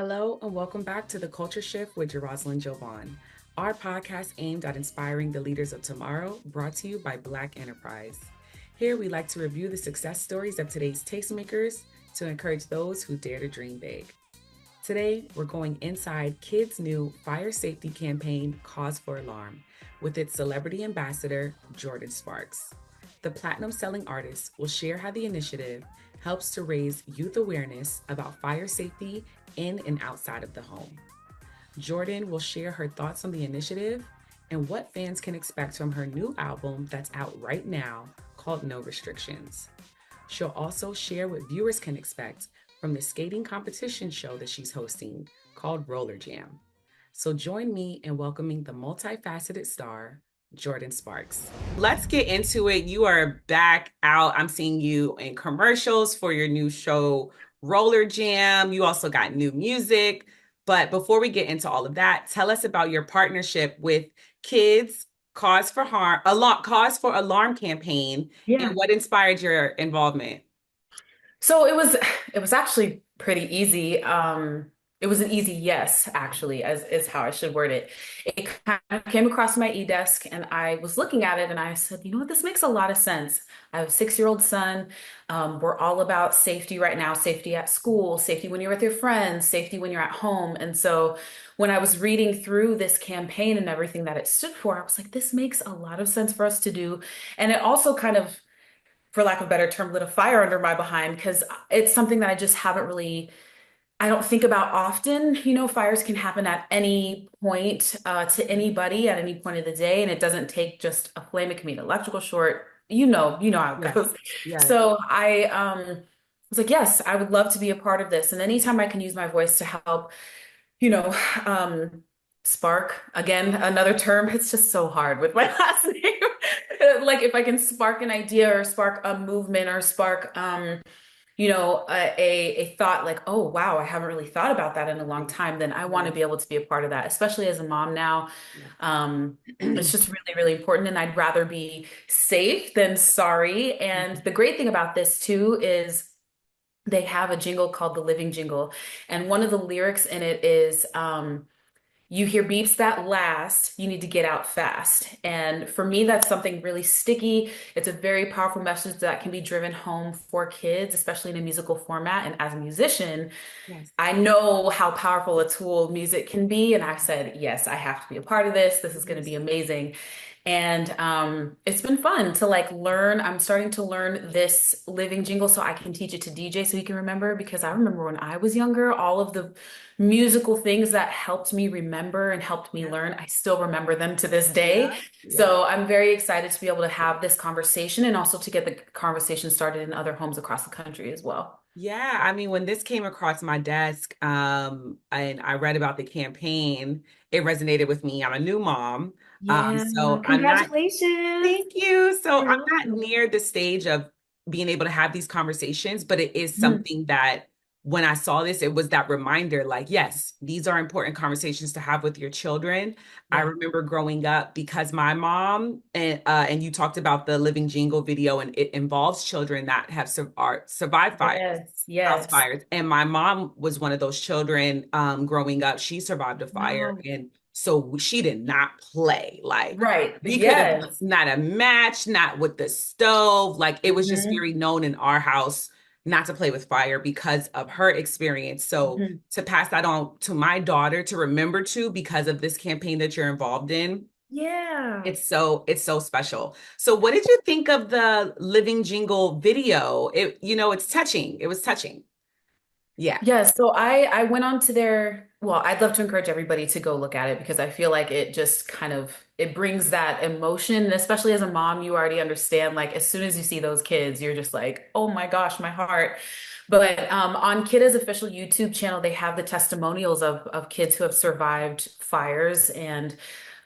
Hello, and welcome back to The Culture Shift with Jeroslyn Jovan, our podcast aimed at inspiring the leaders of tomorrow, brought to you by Black Enterprise. Here, we like to review the success stories of today's tastemakers to encourage those who dare to dream big. Today, we're going inside Kidde's new fire safety campaign, Cause for Alarm, with its celebrity ambassador, Jordin Sparks. The platinum selling artist will share how the initiative helps to raise youth awareness about fire safety in and outside of the home. Jordin will share her thoughts on the initiative and what fans can expect from her new album that's out right now called No Restrictions. She'll also share what viewers can expect from the skating competition show that she's hosting called Roller Jam. So join me in welcoming the multifaceted star, Jordin Sparks. Let's get into it. You are back out. I'm seeing you in commercials for your new show, Roller Jam. You also got new music. But before we get into all of that, tell us about your partnership with Kids Cause for Alarm campaign and Yeah. what inspired your involvement. So it was actually pretty easy. It was an easy yes, actually, as is how I should word it. It kind of came across my e-desk and I was looking at it and I said, you know what, this makes a lot of sense. I have a 6-year-old son. We're all about safety right now, safety at school, safety when you're with your friends, safety when you're at home. And so when I was reading through this campaign and everything that it stood for, I was like, this makes a lot of sense for us to do. And it also kind of, for lack of a better term, lit a fire under my behind because it's something that I just haven't really, I don't think about often. You know, fires can happen at any point to anybody at any point of the day, and it doesn't take just a flame. It can be an electrical short. You know how it Yes, goes. yes. So I was like, yes, I would love to be a part of this, and anytime I can use my voice to help, you know, um, spark again, another term. It's just so hard with my last name. Like if I can spark an idea or spark a movement or spark, a thought like, oh, wow, I haven't really thought about that in a long Yes, time, then I want to yes, be able to be a part of that, especially as a mom now. yes. It's just really, really important. And I'd rather be safe than sorry. And the great thing about this too is they have a jingle called the Living Jingle. And one of the lyrics in it is, you hear beeps that last, you need to get out fast. And for me, that's something really sticky. It's a very powerful message that can be driven home for kids, especially in a musical format. And as a musician, Yes. I know how powerful a tool music can be. And I said, yes, I have to be a part of this. This is going to Yes. be amazing. And it's been fun to like learn. I'm starting to learn this living jingle so I can teach it to DJ so he can remember. Because I remember when I was younger, all of the musical things that helped me remember and helped me Yeah. learn, I still remember them to this day. Yeah. Yeah. So I'm very excited to be able to have this conversation and also to get the conversation started in other homes across the country as well. Yeah, I mean, when this came across my desk, and I read about the campaign, it resonated with me. I'm a new mom. Yeah, So I'm not, congratulations. thank you. So You're I'm not welcome. near the stage of being able to have these conversations, but it is Mhm. something that when I saw this, it was that reminder like, yes, these are important conversations to have with your children. I Yeah. remember growing up because my mom and you talked about the Living Jingle video, and it involves children that have survived fire Yes, house yes. fires. And my mom was one of those children growing up. She survived a fire. Wow. And so she did not play. Like Right. we could have Yes. not a match, not with the stove. Like it was just Hmm. very known in our house not to play with fire because of her experience. So Hmm. to pass that on to my daughter to remember to because of this campaign that you're involved in, Yeah. it's so special. So what did you think of the Living Jingle video? It's touching. It was touching. Yeah. Yeah, so I went on to their, well, I'd love to encourage everybody to go look at it because I feel like it just kind of it brings that emotion, and especially as a mom, you already understand like as soon as you see those kids, you're just like, "Oh my gosh, my heart." But on Kidde's official YouTube channel, they have the testimonials of kids who have survived fires and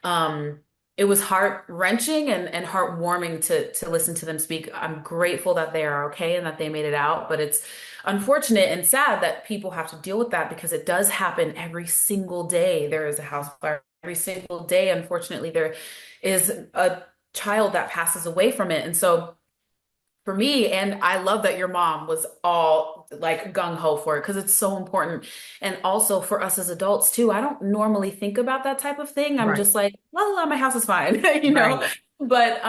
um it was heart-wrenching and heartwarming to listen to them speak. I'm grateful that they are okay and that they made it out, but it's unfortunate and sad that people have to deal with that because it does happen every single day. There is a house fire every single day. Unfortunately, there is a child that passes away from it. And so for me. And I love that your mom was all like gung ho for it because it's so important. And also for us as adults too, I don't normally think about that type of thing. I'm Right. just like, la la, la, my house is fine, you know? Right. But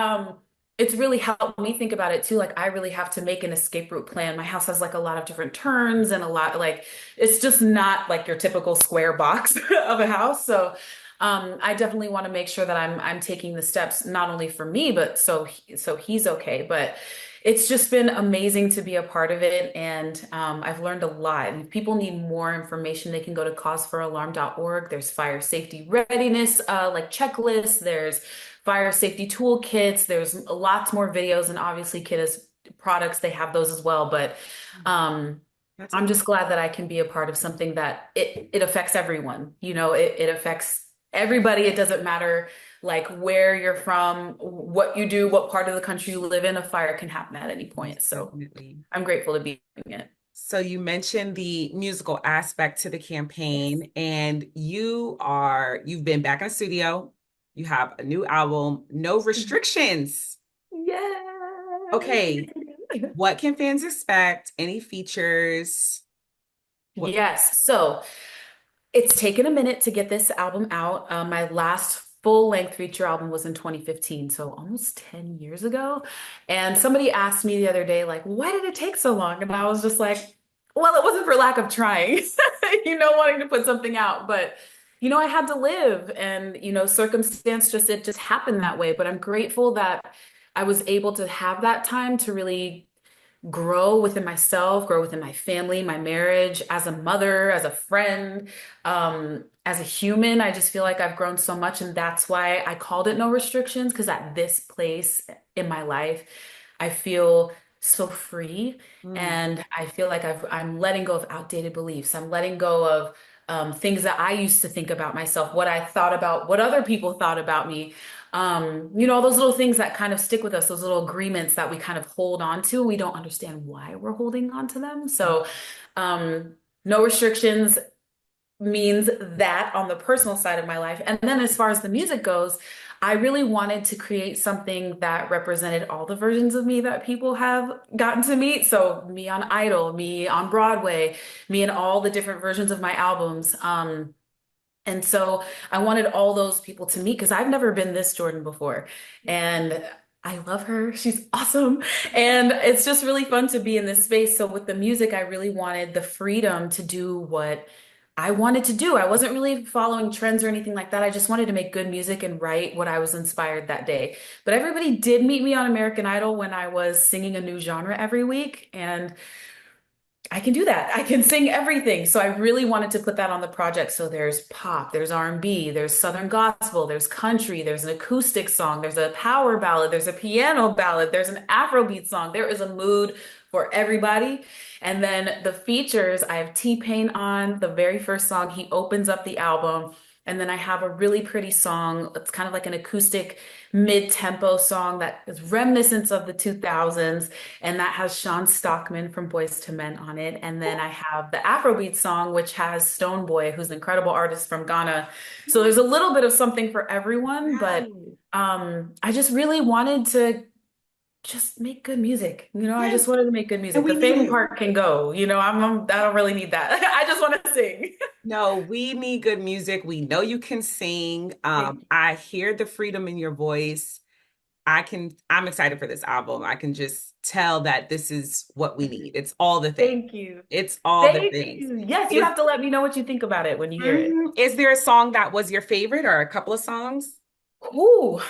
it's really helped me think about it too. Like I really have to make an escape route plan. My house has like a lot of different turns and a lot like it's just not like your typical square box of a house. So I definitely want to make sure that I'm taking the steps not only for me, but so he's okay. But it's just been amazing to be a part of it, and I've learned a lot. And if people need more information, they can go to causefораlarm.org. There's fire safety readiness like checklists. There's fire safety toolkits. There's lots more videos, and obviously Kidde's products, they have those as well. But um, That's I'm amazing. just glad that I can be a part of something that it affects everyone. You know, it affects everybody. It doesn't matter like where you're from, what you do, what part of the country you live in, a fire can happen at any Most point. So definitely. I'm grateful to be doing it. So you mentioned the musical aspect to the Yes. campaign, and you've been back in the studio. You have a new album, No Restrictions. Okay, Yes. what can fans expect? Any features? What? Yes. So it's taken a minute to get this album out. My last full length feature album was in 2015, so almost 10 years ago. And somebody asked me the other day, like, why did it take so long? And I was just like, well, it wasn't for lack of trying, wanting to put something out, but I had to live and, circumstance it just happened that way. But I'm grateful that I was able to have that time to really grow within myself, grow within my family, my marriage, as a mother, as a friend, as a human. I just feel like I've grown so much. And that's why I called it No Restrictions, because at this place in my life, I feel so free. Mm, And I feel like I'm letting go of outdated beliefs. I'm letting go of things that I used to think about myself, what I thought about, what other people thought about me. Those little things that kind of stick with us, those little agreements that we kind of hold on to. We don't understand why we're holding on to them. So, um, no restrictions means that on the personal side of my life. And then as far as the music goes, I really wanted to create something that represented all the versions of me that people have gotten to meet. So me on Idol, me on Broadway, me in all the different versions of my albums. And so I wanted all those people to meet because I've never been this Jordin before. And I love her. She's awesome. And it's just really fun to be in this space. So with the music, I really wanted the freedom to do what I wanted to do. I wasn't really following trends or anything like that. I just wanted to make good music and write what I was inspired that day. But everybody did meet me on American Idol when I was singing a new genre every week. And I can do that. I can sing everything. So I really wanted to put that on the project. So there's pop, there's R&B, there's Southern gospel, there's country, there's an acoustic song, there's a power ballad, there's a piano ballad, there's an Afrobeat song. There is a mood for everybody. And then the features, I have T-Pain on the very first song. He opens up the album. And then I have a really pretty song. It's kind of like an acoustic mid-tempo song that is reminiscent of the 2000s, and that has Sean Stockman from Boys to Men on it. And then I have the Afrobeat song, which has Stone Boy, who's an incredible artist from Ghana. So there's a little bit of something for everyone, but wow. I just really wanted to just make good music. I Yes, just wanted to make good and music. we The need fame it. part can go. I don't really need that. I just want to sing. No, we need good music. We know you can sing. Thank I hear the freedom in your voice. I'm excited for this album. I can just tell that this is what we you. need. It's all the things. Thank you. It's all the Thank things. you. Yes, you Is have to let me know what you think about it when you hear it. is there a song that was your favorite or a couple of songs? Ooh,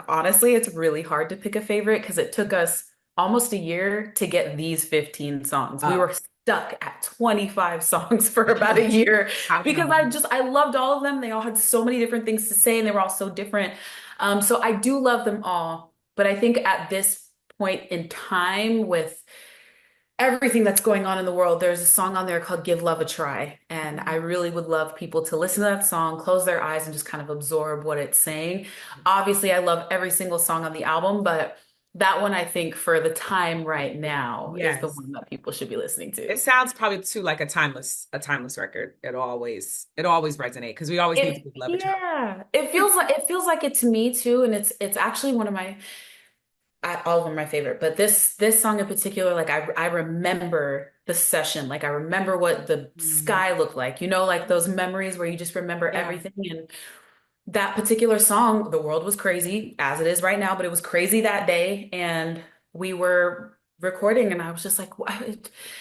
honestly, it's really hard to pick a favorite because it took us almost a year to get these 15 songs. We Oh, were stuck at 25 songs for about a year how can I? because I loved all of them. They all had so many different things to say and they were all so different. So I do love them all. But I think at this point in time with everything that's going on in the world, there's a song on there called Give Love a Try. And I really would love people to listen to that song, close their eyes, and just kind of absorb what it's saying. Obviously, I love every single song on the album, but that one I think for the time right now is the Yes. one that people should be listening It to. sounds probably too like a timeless record. It always resonate because we always need to It, give love a try. yeah, it feels like it to me too. And it's actually one of my all of them are my favorite, but this song in particular, like I remember the session, like I remember what the Mm. sky looked like, you know, like those memories where you just remember Yeah. everything. And that particular song, the world was crazy as it is right now, but it was crazy that day, and we were recording, and I was just like, why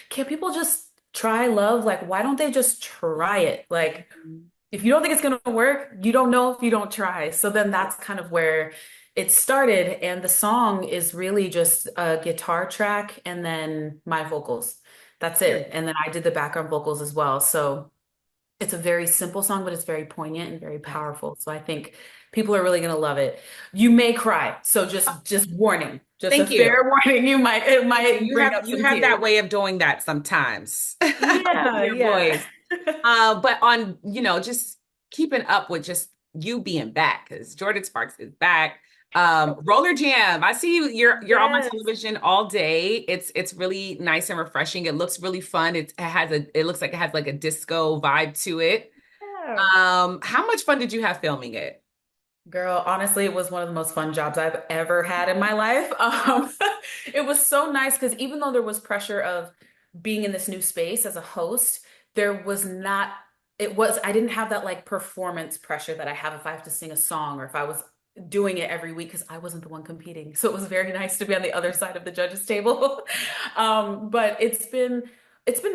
can't people just try love? Like, why don't they just try it? Like, Mhm. if you don't think it's going to work, you don't know if you don't try. So then that's kind of where it started. And the song is really just a guitar track and then my vocals. That's Yeah. it. And then I did the background vocals as well. So it's a very simple song, but it's very poignant and very Yes. powerful. So I think people are really going to love it. You may cry. So just warning, just a Thank you. fair warning. It Thank you. might bring up You some have that tears. way of doing that sometimes with Yeah, your yeah. voice. But on, just keeping up with just you being back, because Jordin Sparks is back. Roller Jam. I see you're on my Yes. television all day. It's really nice and refreshing. It looks really fun. It looks like it has like a disco vibe to it. Yeah. How much fun did you have filming it? Girl, honestly, it was one of the most fun jobs I've ever had in my life. It was so nice because even though there was pressure of being in this new space as a host, there was not, I didn't have that like performance pressure that I have if I have to sing a song or if I was doing it every week because I wasn't the one competing. So it was very nice to be on the other side of the judges table. But it's been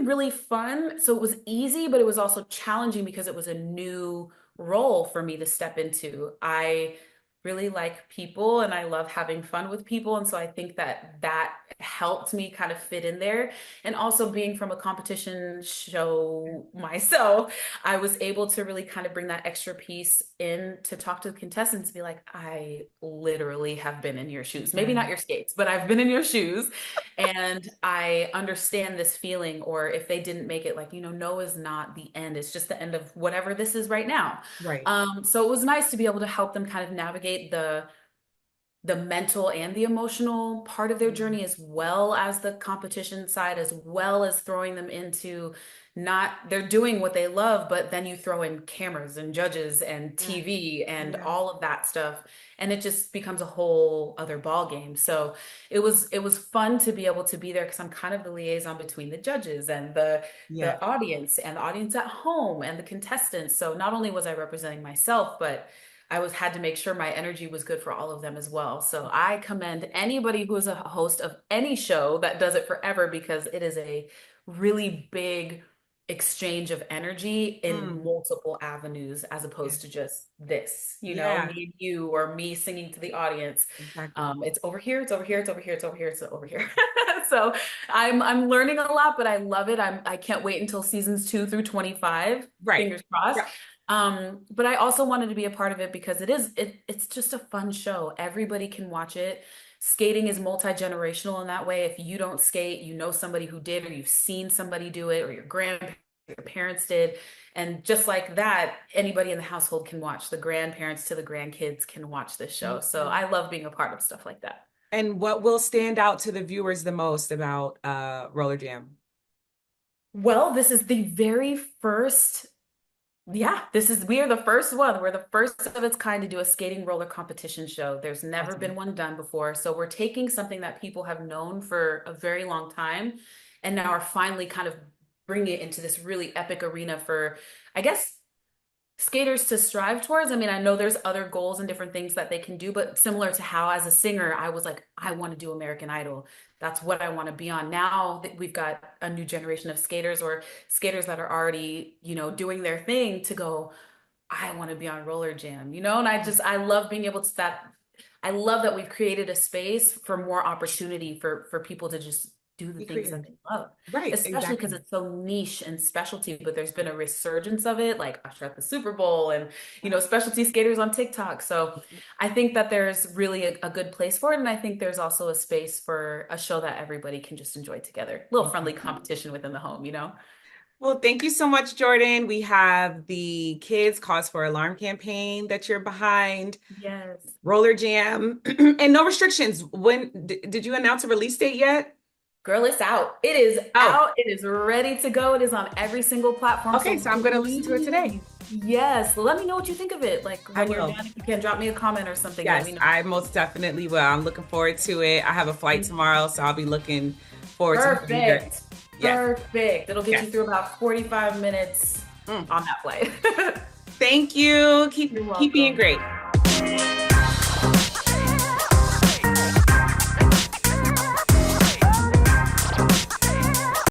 really fun. So it was easy, but it was also challenging because it was a new role for me to step into. I really like people and I love having fun with people. And so I think that that helped me kind of fit in there. And also being from a competition show myself, I was able to really kind of bring that extra piece in to talk to the contestants and be like, I literally have been in your shoes. Maybe Yeah. not your skates, but I've been in your shoes and I understand this feeling. Or if they didn't make it, like, no is not the end. It's just the end of whatever this is right now. Right. So it was nice to be able to help them kind of navigate the mental and the emotional part of their journey, as well as the competition side, as well as throwing them into not they're doing what they love, but then you throw in cameras and judges and Yeah. TV and Yeah. all of that stuff, and it just becomes a whole other ball game. So it was fun to be able to be there because I'm kind of the liaison between the judges and Yeah. the audience at home and the contestants. So not only was I representing myself, but I had to make sure my energy was good for all of them as well. So I commend anybody who is a host of any show that does it forever because it is a really big exchange of energy in Mm. multiple avenues as Yeah. opposed to just this, Yeah. me and you or me singing to the audience. Exactly. It's over here, it's over here, it's over here, it's over here, it's over here. So I'm learning a lot, but I love it. I can't wait until seasons 2 through 25. Right. Fingers crossed. Yeah. But I also wanted to be a part of it because it's just a fun show. Everybody can watch it. Skating is multi-generational in that way. If you don't skate, you know somebody who did, or you've seen somebody do it, or your grandparents, your parents did. And just like that, anybody in the household can watch. The grandparents to the grandkids can watch this show. So Mhm. I love being a part of stuff like that. And what will stand out to the viewers the most about Roller Jam? Well, this is the very first. Yeah, we are the first one. We're the first of its kind to do a skating roller competition show. There's never been Awesome. one done before. So we're taking something that people have known for a very long time and now are finally kind of bringing it into this really epic arena for, I guess, skaters to strive towards. I mean, I know there's other goals and different things that they can do, but similar to how as a singer, I was like, I want to do American Idol. That's what I want to be on. Now that we've got a new generation of skaters or skaters that are already, doing their thing to go, I want to be on Roller Jam, and I love being able to that. I love that we've created a space for more opportunity for people to just do the Be things that creative. they love, Right. especially because Exactly. it's so niche and specialty, but there's been a resurgence of it, like Usher at the Super Bowl and, specialty skaters on TikTok. So I think that there's really a good place for it. And I think there's also a space for a show that everybody can just enjoy together. A little friendly Exactly. competition within the home. Well, thank you so much, Jordan. We have the Kids Cause for Alarm campaign that you're behind, Yes. Roller Jam, and no restrictions. When did you announce a release date yet? Girl, it's out. It is Oh, out. It is ready to go. It is on every single platform. okay. So So I'm going to listen to it today. please, yes, let me know what you think of it. Like I when you're will. done, if you can drop me a comment or something, let Yes, me know. I most definitely will. I'm looking forward to it. I have a flight tomorrow, so I'll be looking forward to having your. Perfect. Yes, Perfect. It'll get yes. you through about 45 minutes Mm. on that flight. Thank you. You're Keep being welcome. great.